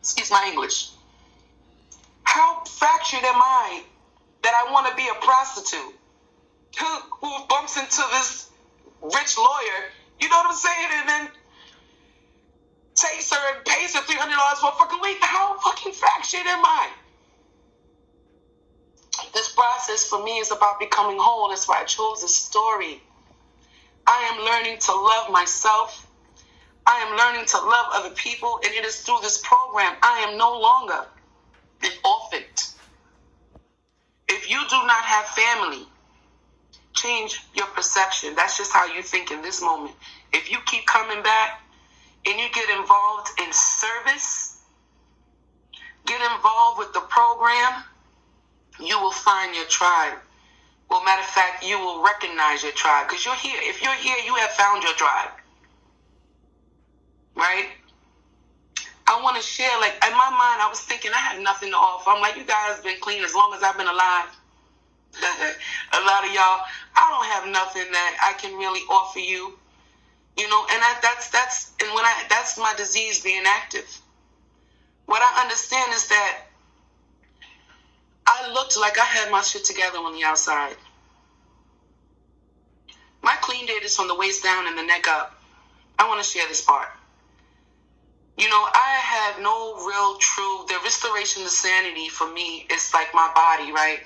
excuse my English, how fractured am I that I want to be a prostitute who bumps into this rich lawyer, you know what I'm saying, and then takes her and pays her $300 for a fucking week? How fucking fractured am I? This process for me is about becoming whole. That's why I chose this story. I am learning to love myself. I am learning to love other people, and it is through this program. I am no longer an orphan. If you do not have family, change your perception. That's just how you think in this moment. If you keep coming back and you get involved in service, get involved with the program, you will find your tribe. Well, matter of fact, you will recognize your tribe because you're here. If you're here, you have found your tribe. Right? I want to share, like, in my mind, I was thinking I had nothing to offer. I'm like, you guys been clean as long as I've been alive. A lot of y'all, I don't have nothing that I can really offer you. You know, and that's my disease being active. What I understand is that I looked like I had my shit together on the outside. My clean date is from the waist down and the neck up. I want to share this part. You know, I have no real true, the restoration to sanity for me is like my body, right?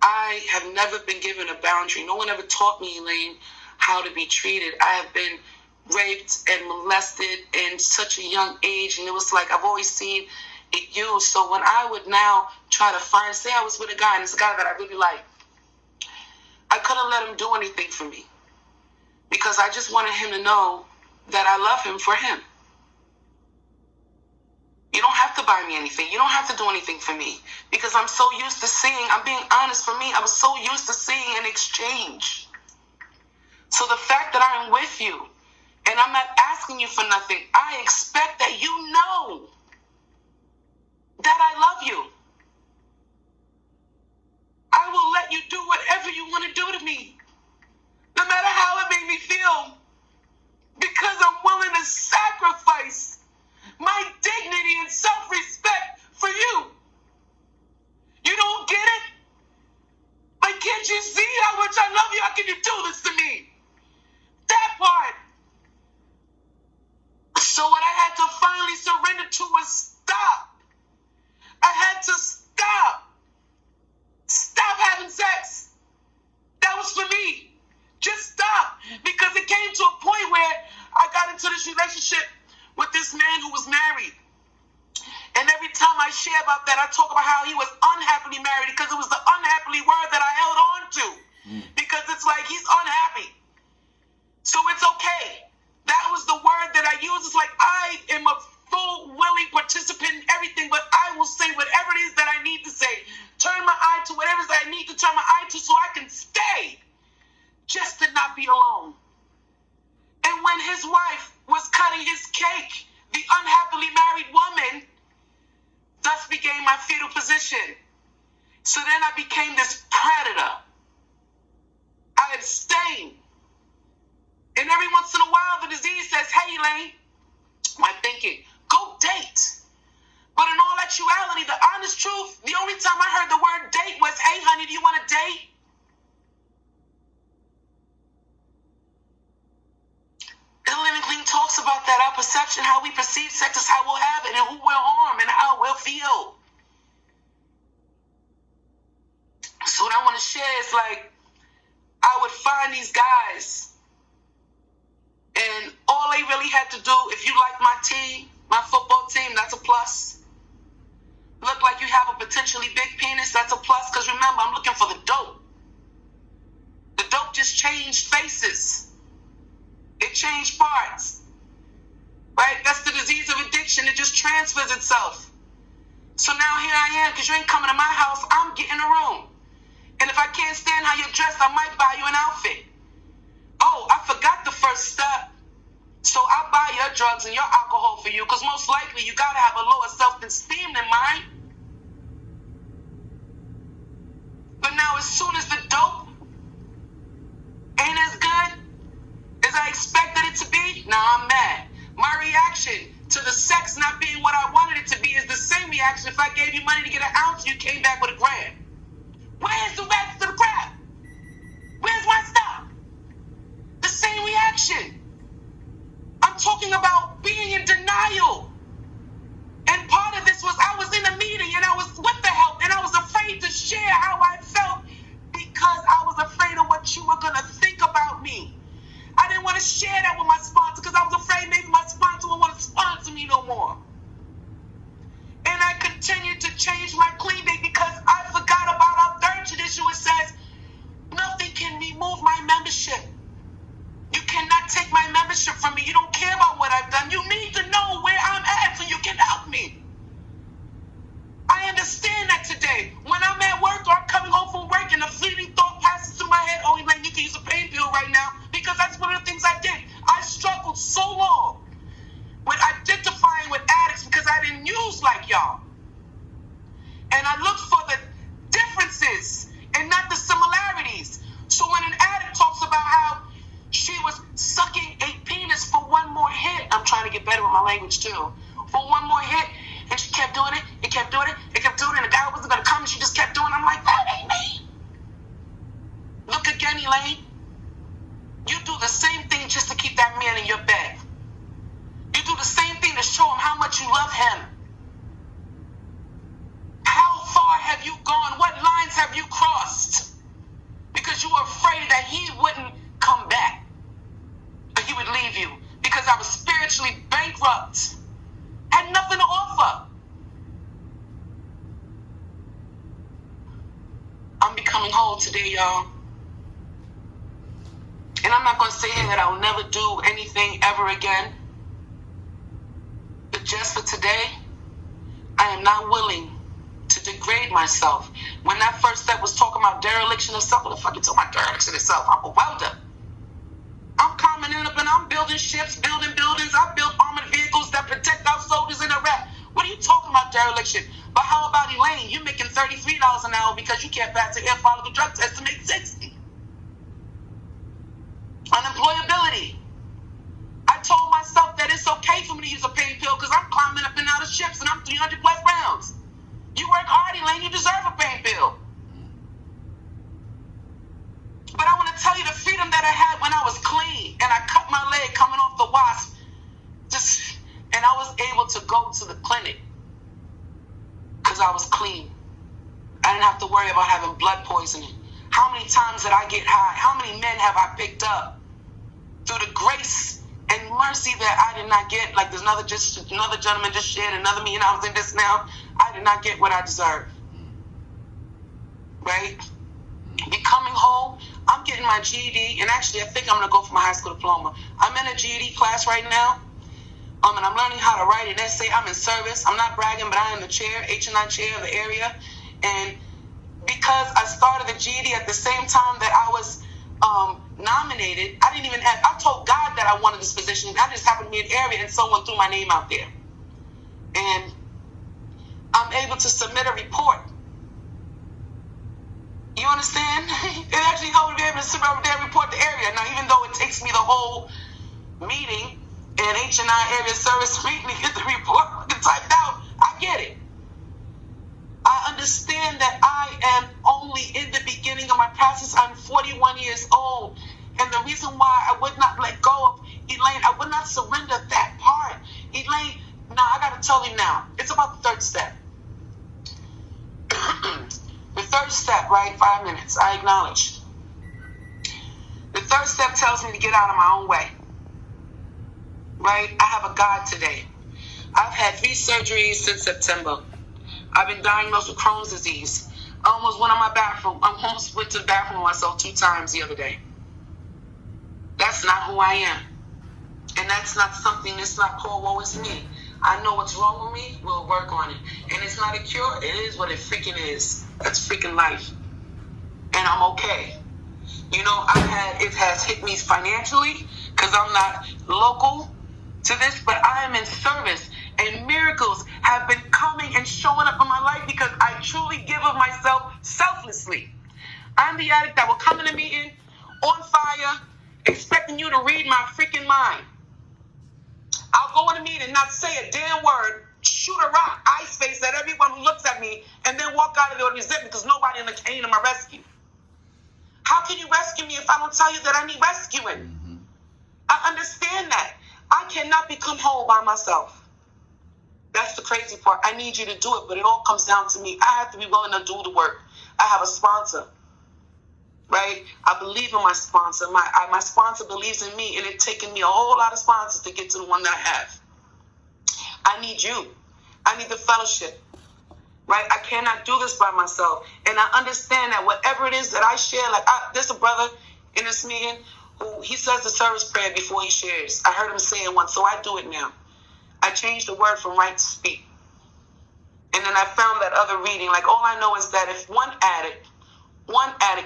I have never been given a boundary. No one ever taught me, Elaine, how to be treated. I have been raped and molested in such a young age, and it was like I've always seen it used. So when I would now try to find, say I was with a guy, and it's a guy that I really like, I couldn't let him do anything for me because I just wanted him to know that I love him for him. You don't have to buy me anything. You don't have to do anything for me because I'm so used to seeing, I'm being honest, for me, I was so used to seeing an exchange. So the fact that I'm with you and I'm not asking you for nothing, I expect that you know that I love you. I will let you do whatever you want to do to me, no matter how it made me feel, because I'm willing to sacrifice my dignity and self-respect for you. You don't get it? Like, can't you see how much I love you? How can you do this to me? That part. So what I had to finally surrender to was stop. I had to stop. Stop having sex. That was for me. Just stop. Because it came to a point where I got into this relationship with this man who was married. And every time I share about that, I talk about how he was unhappily married because it was the unhappily word that I held on to. Because it's like he's unhappy. So it's okay. That was the word that I use. It's like I am a full, willing participant in everything, but I will say whatever it is that I need to say. Turn my eye to whatever it is that I need to turn my eye to so I can stay. Just to not be alone. And when his wife was cutting his cake, the unhappily married woman thus became my fetal position. So then I became this predator. I abstained. And every once in a while, the disease says, hey, Elaine, my thinking, go date. But in all actuality, the honest truth, the only time I heard the word date was, hey, honey, do you want to date? Living Clean talks about that. Our perception, how we perceive sex is how we'll have it and who we'll harm and how we'll feel. So what I want to share is like, I would find these guys and all they really had to do, if you like my team, my football team, that's a plus. Look like you have a potentially big penis, that's a plus, because remember, I'm looking for the dope. The dope just changed faces. It changed parts, right? That's the disease of addiction. It just transfers itself. So now here I am, because you ain't coming to my house, I'm getting a room. And if I can't stand how you're dressed, I might buy you an outfit. Oh, I forgot the first step. So I'll buy your drugs and your alcohol for you, because most likely you got to have a lower self-esteem than mine. But now as soon as the dope ain't as good as I expected it to be, now I'm mad. My reaction to the sex not being what I wanted it to be reaction if I gave you money to get an ounce and you came back with $1,000? Where's the rest of the crap? Where's my stuff? The same reaction. I'm talking about being in denial. And part of this was I was in a meeting and I was with the help and I was afraid to share how I felt because I was afraid of what you were going to think about me. I didn't want to share that with my sponsor because I was afraid maybe my sponsor wouldn't want to sponsor me no more. And I continued to change my clean date because I forgot about our third tradition, which says nothing can remove my membership. You cannot take my membership from me. You don't care about what I've done. You need to know where I'm at so you can help me. I understand that today. When I'm at work or I'm coming home from work and a fleeting thought passes through my head, oh, Elaine, you can use a pain pill right now, because that's one of the things I did. I struggled so long with identifying with addicts because I didn't use like y'all. And I looked for the differences and not the similarities. So when an addict talks about how she was sucking a penis for one more hit, I'm trying to get better with my language too, for one more hit, and she kept doing it, and kept doing it, and kept doing it, and the guy wasn't going to come, and she just kept doing it. I'm like, that ain't me. Look again, Elaine. You do the same thing just to keep that man in your bed. You do the same thing to show him how much you love him. How far have you gone? What lines have you crossed? Because you were afraid that he wouldn't come back, but he would leave you because I was spiritually bankrupt, had nothing to offer. I'm becoming whole today, y'all. And I'm not going to say here that I will never do anything ever again. But just for today, I am not willing to degrade myself. When that first step was talking about dereliction of self, what the fuck you talking about dereliction of self? I'm a welder. I'm coming in up and I'm building ships, building buildings. I built armored vehicles that protect our soldiers in Iraq. What are you talking about dereliction? But how about Elaine? You're making $33 an hour because you can't pass the air follicle drug test to make 60. Unemployability. I told myself that it's okay for me to use a pain pill because I'm climbing up and out of ships and I'm 300 plus pounds. You work hard, Elaine, you deserve a pain pill. But I want to tell you the freedom that I had when I was clean and I cut my leg coming off the wasp. And I was able to go to the clinic because I was clean. I didn't have to worry about having blood poisoning. How many times did I get high? How many men have I picked up through the grace and mercy that I did not get? Like there's another gentleman just shared another $1 million in this now. I did not get what I deserve. Right? Becoming whole. I'm getting my GED, and actually I think I'm going to go for my high school diploma. I'm in a GED class right now, and I'm learning how to write an essay. I'm in service. I'm not bragging, but I am the chair, H&I chair of the area. And because I started the GED at the same time that I was nominated, I told God that I wanted this position. I just happened to be in an area, and someone threw my name out there. And I'm able to submit a report. You understand? It actually helped me be able to submit a report to area. Now, even though it takes me the whole meeting and H&I area service meeting to get the report typed out, I get it. I understand that I am only in the beginning of my process. I'm 41 years old. And the reason why I would not let go of Elaine, I would not surrender that part. Elaine, now I got to tell you now, it's about the third step. The third step, right? 5 minutes. I acknowledge. The third step tells me to get out of my own way. Right? I have a God today. I've had 3 surgeries since September. I've been diagnosed with Crohn's disease. I almost went to the bathroom myself 2 times the other day. That's not who I am. And that's not something that's not called woe is me. I know what's wrong with me. We'll work on it. And it's not a cure. It is what it freaking is. That's freaking life. And I'm okay. You know, it has hit me financially because I'm not local to this, but I am in service. And miracles have been coming and showing up in my life because I truly give of myself selflessly. I'm the addict that will come in a meeting on fire, expecting you to read my freaking mind. I'll go in a meeting and not say a damn word, shoot a rock, ice face at every anger or resentment because nobody came to my rescue. How can you rescue me if I don't tell you that I need rescuing? Mm-hmm. I understand that. I cannot become whole by myself. That's the crazy part. I need you to do it, but it all comes down to me. I have to be willing to do the work. I have a sponsor, right? I believe in my sponsor. My sponsor believes in me, and it's taken me a whole lot of sponsors to get to the one that I have. I need you. I need the fellowship, right? I cannot do this by myself. And I understand that whatever it is that I share, there's a brother in this meeting who he says the service prayer before he shares. I heard him say it once, so I do it now. I changed the word from right to speak. And then I found that other reading, all I know is that if one addict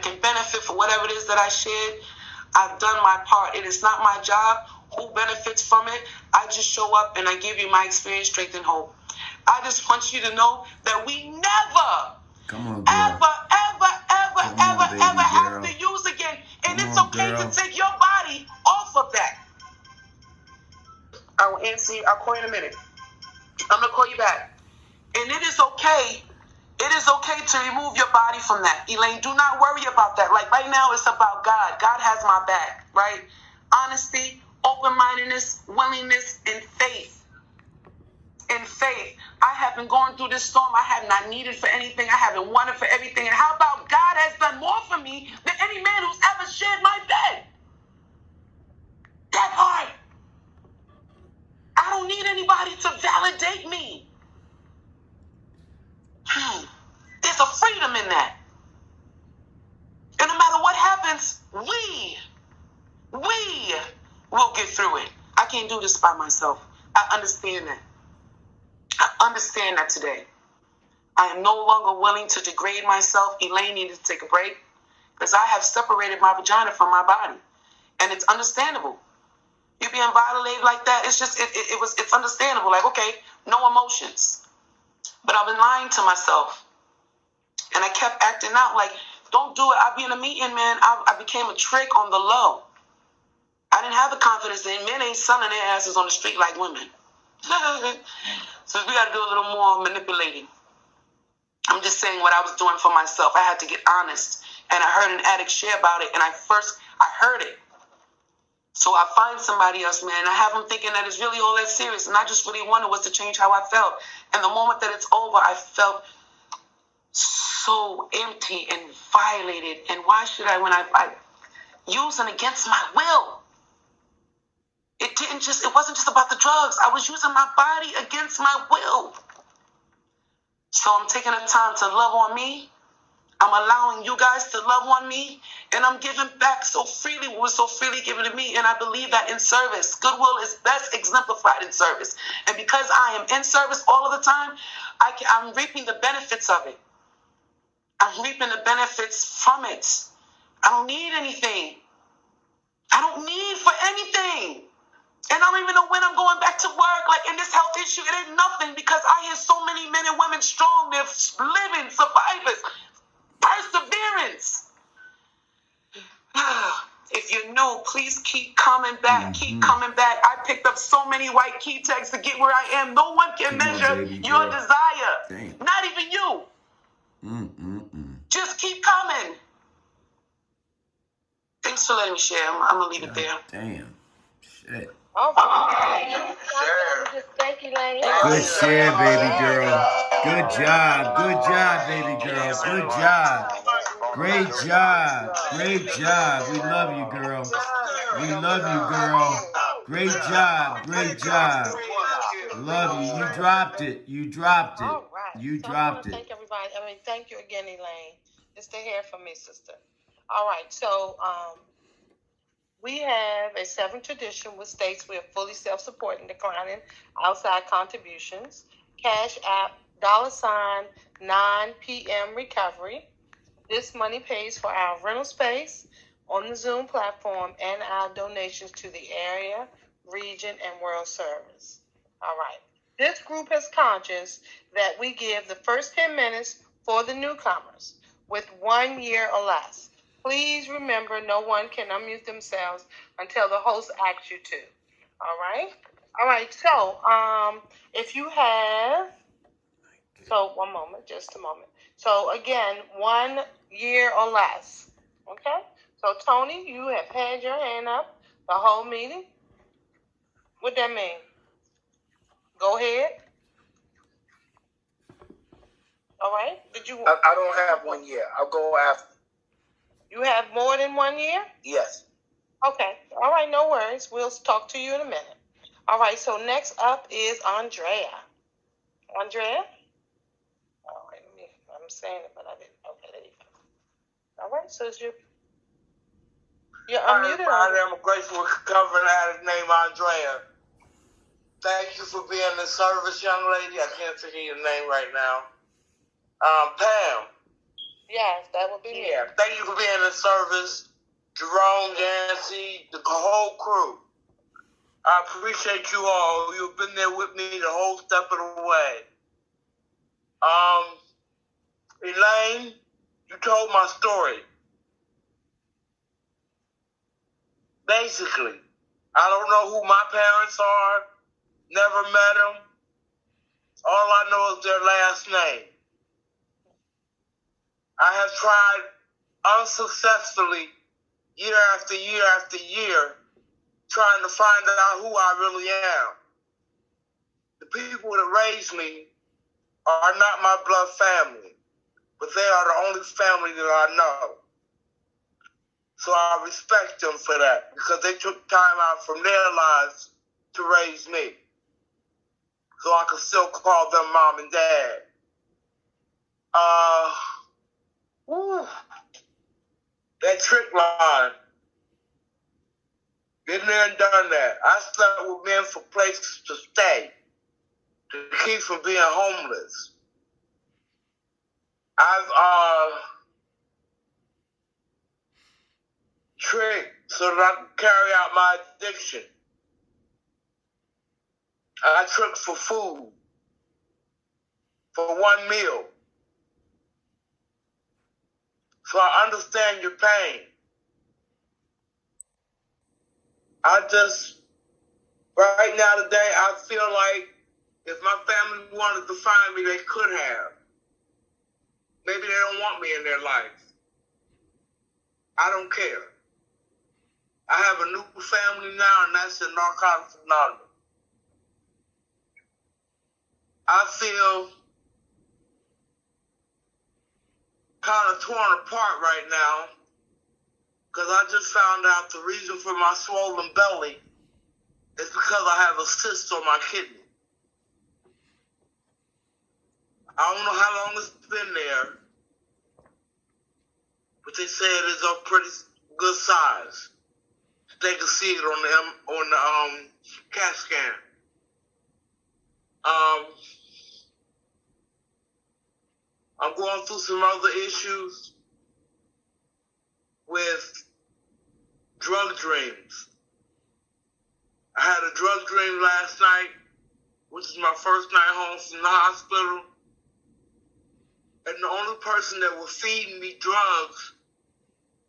can benefit for whatever it is that I shared, I've done my part. It is not my job who benefits from it. I just show up and I give you my experience, strength, and hope. I just want you to know that we never, ever have to use again. And it's okay to take your body off of that. I will answer you. I'll call you in a minute. I'm going to call you back. And it is okay. It is okay to remove your body from that. Elaine, do not worry about that. Right now, it's about God. God has my back, right? Honesty, open-mindedness, willingness, and faith. In faith. I have been going through this storm. I have not needed for anything. I haven't wanted for everything. And how about God has done more for me than any man who's ever shared my bed? That part. I don't need anybody to validate me. There's a freedom in that. And no matter what happens, we will get through it. I can't do this by myself. I understand that. I understand that today. I am no longer willing to degrade myself. Elaine needed to take a break because I have separated my vagina from my body. And it's understandable. You being violated like that, it's just, it's understandable. Okay, no emotions. But I've been lying to myself. And I kept acting out don't do it. I'd be in a meeting, man. I became a trick on the low. I didn't have the confidence that men ain't selling their asses on the street like women. So we got to do a little more manipulating. I'm just saying what I was doing for myself. I had to get honest. And I heard an addict share about it. And I heard it. So I find somebody else, man. I have them thinking that it's really all that serious. And I just really wanted was to change how I felt. And the moment that it's over, I felt so empty and violated. And why should I, when I using against my will? It wasn't just about the drugs. I was using my body against my will. So I'm taking the time to love on me. I'm allowing you guys to love on me. And I'm giving back so freely what was so freely given to me. And I believe that in service, goodwill is best exemplified in service. And because I am in service all of the time, I'm reaping the benefits of it. I'm reaping the benefits from it. I don't need anything. I don't need for anything. And I don't even know when I'm going back to work. In this health issue, it ain't nothing because I hear so many men and women strong. They're living survivors. Perseverance. If you're new, please keep coming back. Keep coming back. I picked up so many white key tags to get where I am. No one can measure your desire. Dang. Not even you. Just keep coming. Thanks for letting me share. I'm going to leave it there. Damn. Shit. Thank you, Lane. Good share, baby girl. Good job. Good job, baby girl. Good job. Great job. Great job. We love you, girl. We love you, girl. Great job. Great job. Love you. You dropped it. You dropped it. All right. You dropped it. Thank everybody. Thank you again, Elaine. Just to hear from me, sister. All right. So, we have a 7th tradition which states we are fully self-supporting, declining outside contributions. Cash App, $9 PM recovery. This money pays for our rental space on the Zoom platform and our donations to the area, region, and world service. All right. This group is conscious that we give the first 10 minutes for the newcomers with 1 year or less. Please remember, no one can unmute themselves until the host asks you to. All right? All right. So, if you have... So, one moment. Just a moment. So again, 1 year or less. Okay? So Tony, you have had your hand up the whole meeting. What that mean? Go ahead. All right. Did you? I don't have 1 year. I'll go after. You have more than 1 year? Yes. Okay. All right. No worries. We'll talk to you in a minute. All right. So next up is Andrea. Andrea? All right. I'm saying it, but I didn't. Okay. There you go. All right. So you're unmuted. I'm grateful for covering that name, Andrea. Thank you for being in service, young lady. I can't think of your name right now. Pam. Yes, that would be me. Yeah, thank you for being in service. Jerome, Jancy, the whole crew. I appreciate you all. You've been there with me the whole step of the way. Elaine, you told my story. Basically, I don't know who my parents are. Never met them. All I know is their last name. I have tried unsuccessfully year after year after year trying to find out who I really am. The people that raised me are not my blood family, but they are the only family that I know. So I respect them for that because they took time out from their lives to raise me. So I can still call them mom and dad. That trick line. Been there and done that. I slept with men for places to stay, to keep from being homeless. I've tricked so that I can carry out my addiction. I tricked for food, for one meal. So I understand your pain. Right now today, I feel like if my family wanted to find me, they could have. Maybe they don't want me in their life. I don't care. I have a new family now, and that's in Narcotics Anonymous. I feel kind of torn apart right now because I just found out the reason for my swollen belly is because I have a cyst on my kidney. I don't know how long it's been there, but they say it is a pretty good size. They can see it on the CAT scan. I'm going through some other issues with drug dreams. I had a drug dream last night, which is my first night home from the hospital. And the only person that was feeding me drugs,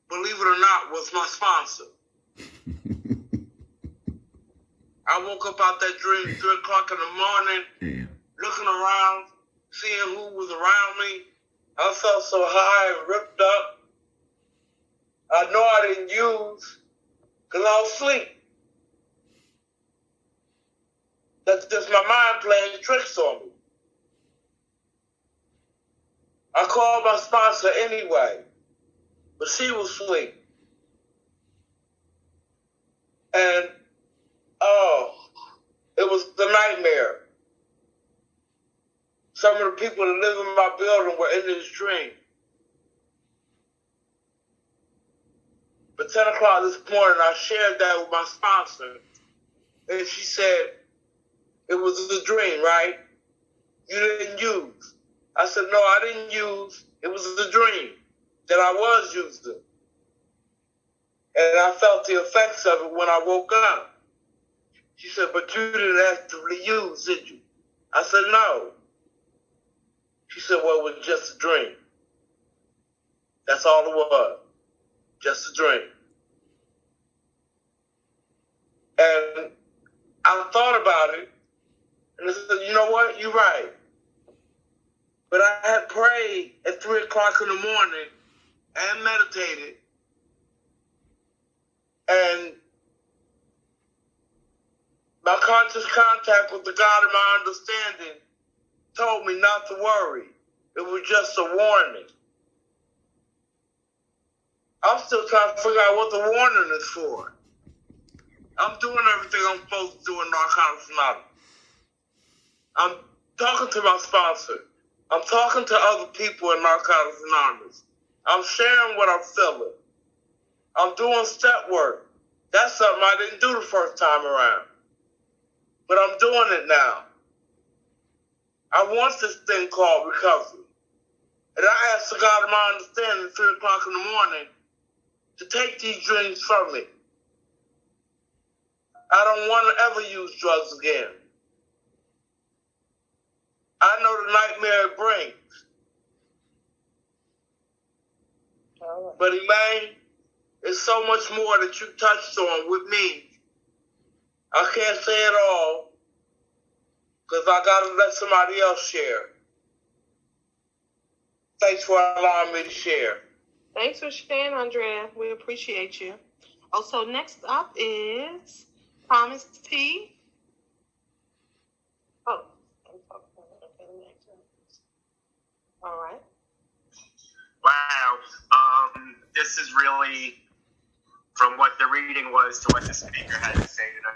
believe it or not, was my sponsor. I woke up out that dream 3 o'clock in the morning, looking around, seeing who was around me. I felt so high and ripped up. I know I didn't use because I was asleep. That's just my mind playing tricks on me. I called my sponsor anyway, but she was asleep. And, it was the nightmare. Some of the people that live in my building were in this dream. But 10 o'clock this morning, I shared that with my sponsor. And she said, it was a dream, right? You didn't use. I said, no, I didn't use. It was a dream that I was using. And I felt the effects of it when I woke up. She said, but you didn't actively use, did you? I said, no. She said, well, it was just a dream. That's all it was. Just a dream. And I thought about it, and I said, you know what? You're right. But I had prayed at 3 o'clock in the morning and meditated. And my conscious contact with the God of my understanding told me not to worry. It was just a warning. I'm still trying to figure out what the warning is for. I'm doing everything I'm supposed to do in Narcotics Anonymous. I'm talking to my sponsor. I'm talking to other people in Narcotics Anonymous. I'm sharing what I'm feeling. I'm doing step work. That's something I didn't do the first time around. But I'm doing it now. I want this thing called recovery. And I asked the God of my understanding at 3 o'clock in the morning to take these dreams from me. I don't want to ever use drugs again. I know the nightmare it brings. But Elaine, there's so much more that you touched on with me. I can't say it all because I got to let somebody else share. Thanks for allowing me to share. Thanks for sharing, Andrea. We appreciate you. Oh, so next up is Thomas T. Oh, all right. Wow. This is really, from what the reading was to what the speaker had to say tonight.